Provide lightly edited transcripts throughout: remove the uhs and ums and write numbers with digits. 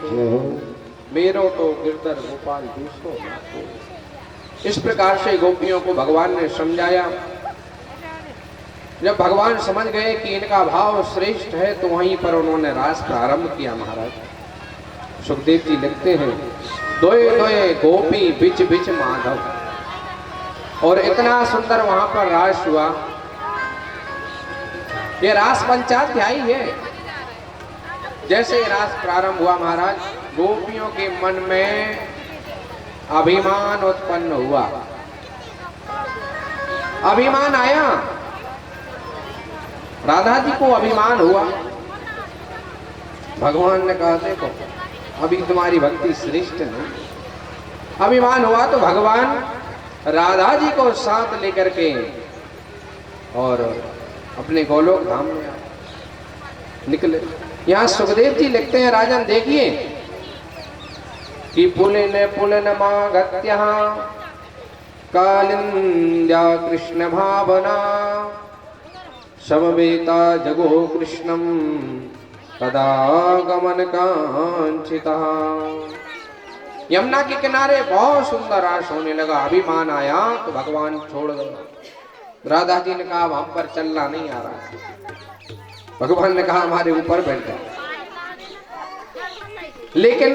मेरो तो गिरधर गोपाल दूसरो ना कोई। इस प्रकार से गोपियों को भगवान ने समझाया। जब भगवान समझ गए कि इनका भाव श्रेष्ठ है तो वहीं पर उन्होंने रास प्रारंभ किया। महाराज सुखदेव जी लिखते हैं, दोए दोए गोपी बिच बिच माधव, और इतना सुंदर वहां पर रास हुआ। ये रास पंचाध्यायी है। जैसे रास प्रारंभ हुआ महाराज, गोपियों के मन में अभिमान उत्पन्न हुआ। अभिमान आया, राधा जी को अभिमान हुआ। भगवान ने कहा देखो अभी तुम्हारी भक्ति श्रेष्ठ नहीं। अभिमान हुआ तो भगवान राधा जी को साथ लेकर के और अपने गोलोक धाम में निकले। यहाँ सुखदेव जी लिखते हैं, राजन देखिए कि पुलिन मागत्य कालिंद्या कृष्ण भावना समवेता जगो कृष्णम तदा गमन कांक्षिता। यमुना के किनारे बहुत सुंदर रास होने लगा। अभिमान आया तो भगवान छोड़ गए। राधा जी ने कहा हम पर चलना नहीं आ रहा। भगवान ने कहा हमारे ऊपर बैठ जाओ। लेकिन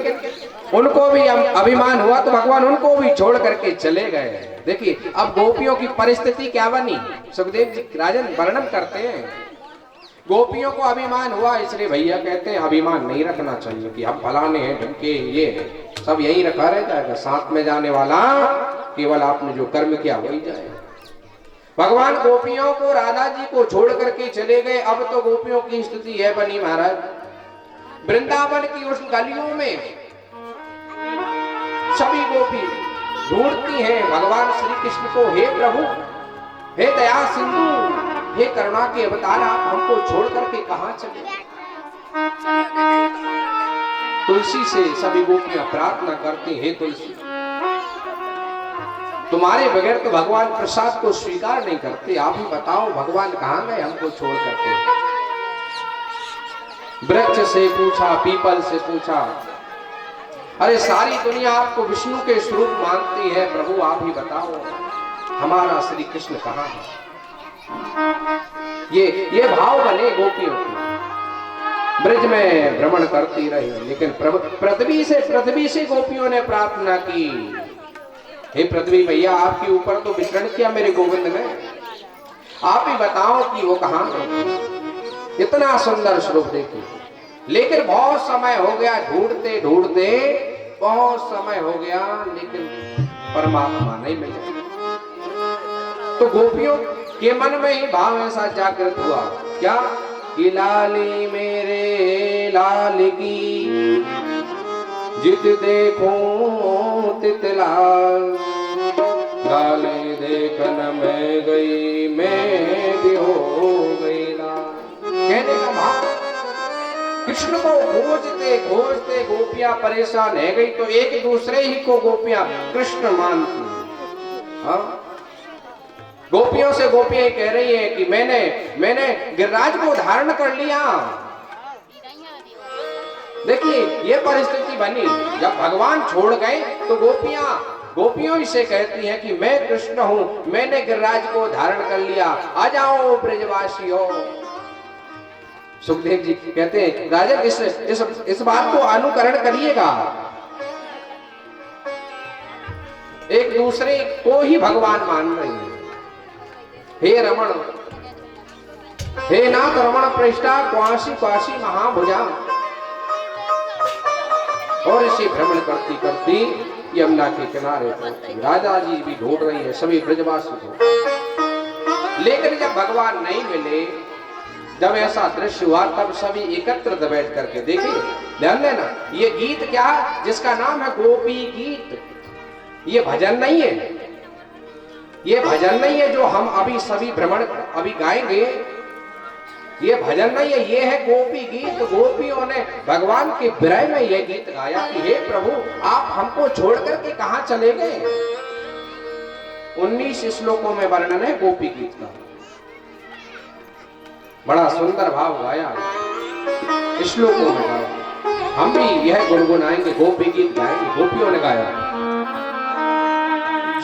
उनको भी अभिमान हुआ तो भगवान उनको भी छोड़ करके चले गए। देखिए अब गोपियों की परिस्थिति क्या बनी, सुखदेव जी राजन वर्णन करते हैं। गोपियों को अभिमान हुआ, इसलिए भैया कहते हैं अभिमान नहीं रखना चाहिए कि हम फलाने हैं ढंके ये है, सब यही रखा रह जाएगा। साथ में जाने वाला केवल आपने जो कर्म किया वही जाएगा। भगवान गोपियों को राधा जी को छोड़ करके चले गए। अब तो गोपियों की स्थिति यह बनी महाराज, वृंदावन की उस गलियों में सभी गोपी ढूंढती हैं भगवान श्री कृष्ण को, हे प्रभु, हे दया सिंधु, हे करुणा के अवतार, आप हमको छोड़ करके कहां चले। तुलसी से सभी गोपियां प्रार्थना करती, हे तुलसी, तुम्हारे बगैर तो भगवान प्रसाद को स्वीकार नहीं करते, आप ही बताओ भगवान कहां गए हमको छोड़ करके। वृक्ष से पूछा, पीपल से पूछा, अरे सारी दुनिया आपको विष्णु के स्वरूप मानती है, प्रभु आप ही बताओ हमारा श्री कृष्ण कहां है। ये भाव बने गोपियों की। ब्रज में भ्रमण करती रही, लेकिन पृथ्वी से गोपियों ने प्रार्थना की, हे पृथ्वी भैया आपके ऊपर तो विचरण किया मेरे गोविंद ने, आप ही बताओ कि वो कहां गए। इतना सुंदर स्वरूप देखिए। लेकिन बहुत समय हो गया, ढूंढते ढूंढते बहुत समय हो गया, लेकिन परमात्मा नहीं मिले। तो गोपियों के मन में ही भाव ऐसा जागृत हुआ, क्या कि लाली मेरे लाल की जित देखो तित लाल, लाले देखन में गई मैं भी हो गई लाल। कहने का भाव, कृष्ण को खोजते खोजते गोपियां परेशान है गई, तो एक दूसरे ही को गोपियां कृष्ण मानती। हाँ, गोपियों से गोपियां कह रही हैं कि मैंने गिरिराज को धारण कर लिया। देखिए ये परिस्थिति बनी। जब भगवान छोड़ गए तो गोपियों से कहती हैं कि मैं कृष्ण हूं, मैंने गिरिराज को धारण कर लिया, आ जाओ ब्रजवासियों। सुखदेव जी कहते हैं राजन इस बात को अनुकरण करिएगा। एक दूसरे को ही भगवान मान रहे हैं। हे रमण, हे नाथ रमण पृष्ठा क्वासी क्वासी महाभुजा। और इसे भ्रमण करती करती यमुना के किनारे पहुंची। राजा जी भी ढूंढ रही है, सभी ब्रजवासी को। लेकिन जब भगवान नहीं मिले, जब ऐसा दृश्य हुआ, तब सभी एकत्रित बैठ करके, देखिए ध्यान देना, ये गीत क्या है जिसका नाम है गोपी गीत। ये भजन नहीं है, ये भजन नहीं है जो हम अभी सभी भ्रमण अभी गाएंगे, ये भजन नहीं है, ये है गोपी गीत। गोपियों ने भगवान के विरह में यह गीत गाया कि हे प्रभु आप हमको छोड़ करके कहां चले गए। 19 श्लोकों में वर्णन है गोपी गीत का। बड़ा सुंदर भाव गाया श्लोकों में गाया। हम भी यह गुनगुनाएंगे, गोपी गीत गाएंगे। गोपियों ने गाया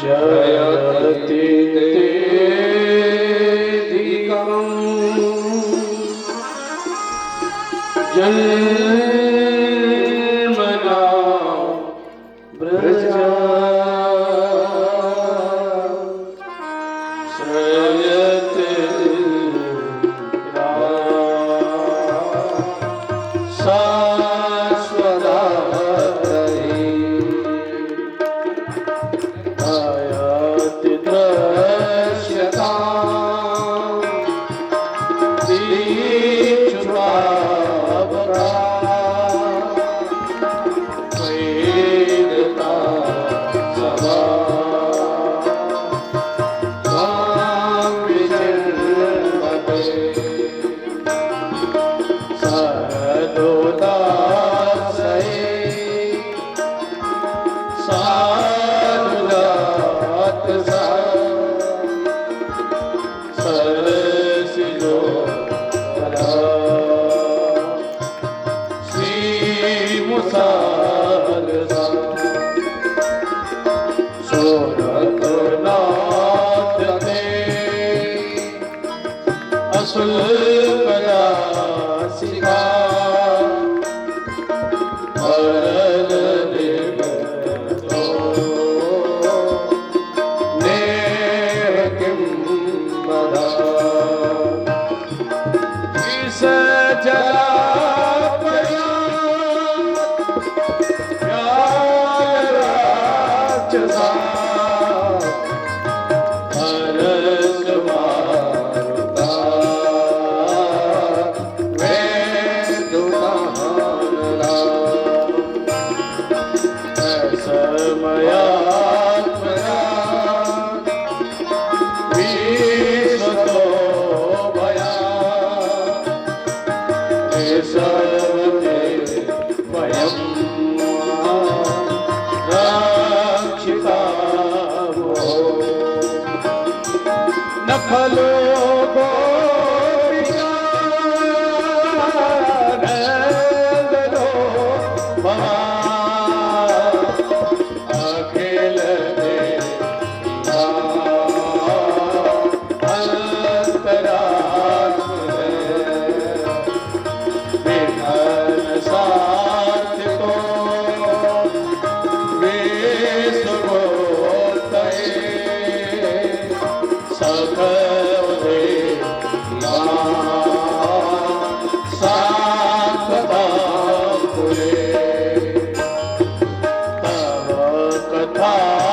जयति तेधिकं जन्मना व्रजा श्रयते कथा